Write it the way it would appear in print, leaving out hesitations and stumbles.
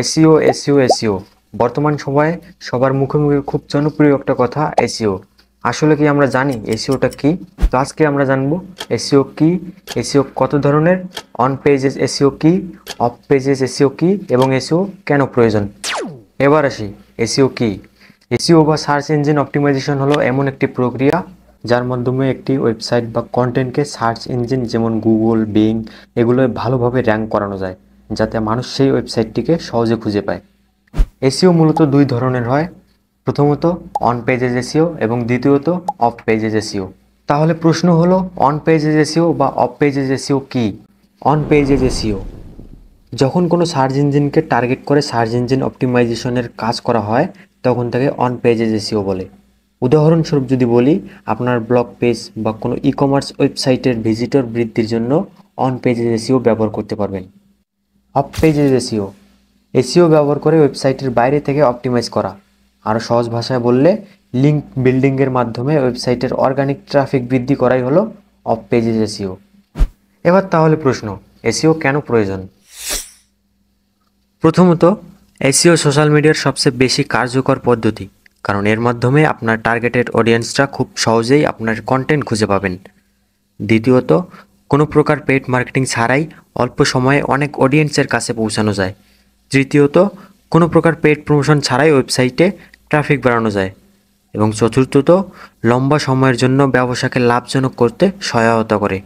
SEO SEO SEO বর্তমান সময়ে সবার মুখে মুখে খুব জনপ্রিয় একটা কথা এসইও। আসলে কি আমরা জানি এসইওটা কি? তো আজকে আমরা জানবো এসইও কি, এসইও কত ধরনের, অন পেজেস এসইও কি, অফ পেজেস এসইও কি এবং এসইও কেন প্রয়োজন। এবার আসি এসইও কি। এসইও বা সার্চ ইঞ্জিন অপটিমাইজেশন হলো এমন একটি প্রক্রিয়া যার মাধ্যমে একটি ওয়েবসাইট বা কন্টেন্টকে সার্চ ইঞ্জিন যেমন গুগল, বিং এগুলোয় ভালোভাবে র্যাঙ্ক করানো যায়, যাতে মানুষ সেই ওয়েবসাইটটিকে সহজে খুঁজে পায়। এসইও মূলত দুই ধরনের হয়, প্রথমত অন পেজেস এসইও এবং দ্বিতীয়ত অফ পেজেস এসইও। তাহলে প্রশ্ন হলো অন পেজেস এসইও বা অফ পেজেস এসইও কি? অন পেজেস এসইও যখন কোনো সার্চ ইঞ্জিনকে টার্গেট করে সার্চ ইঞ্জিন অপটিমাইজেশনের কাজ করা হয় তখন তাকে অন পেজেস এসইও বলে। উদাহরণস্বরূপ যদি বলি, আপনার ব্লগ পেজ বা কোনো ই কমার্স ওয়েবসাইটের ভিজিটর বৃদ্ধির জন্য অন পেজেস এসইও ব্যবহার করতে পারবেন। অফ পেজেস এসইও এসইও ব্যবহার করে ওয়েবসাইটের বাইরে থেকে অপটিমাইজ করা। আরও সহজ ভাষায় বললে, লিঙ্ক বিল্ডিংয়ের মাধ্যমে ওয়েবসাইটের অর্গানিক ট্রাফিক বৃদ্ধি করাই হলো অফ পেজেস এসইও। এবার তাহলে প্রশ্ন, এসইও কেন প্রয়োজন? প্রথমত, এসইও সোশ্যাল মিডিয়ার সবচেয়ে বেশি কার্যকর পদ্ধতি, কারণ এর মাধ্যমে আপনার টার্গেটেড অডিয়েন্সরা খুব সহজেই আপনার কন্টেন্ট খুঁজে পাবেন। দ্বিতীয়ত, কোনো প্রকার পেইড মার্কেটিং ছাড়াই অল্প সময়ে অনেক অডিয়েন্সের কাছে পৌঁছানো যায়। তৃতীয়ত, কোনো প্রকার পেইড প্রমোশন ছাড়াই ওয়েবসাইটে ট্রাফিক বাড়ানো যায়। এবং চতুর্থত, লম্বা সময়ের জন্য ব্যবসাকে লাভজনক করতে সহায়তা করে।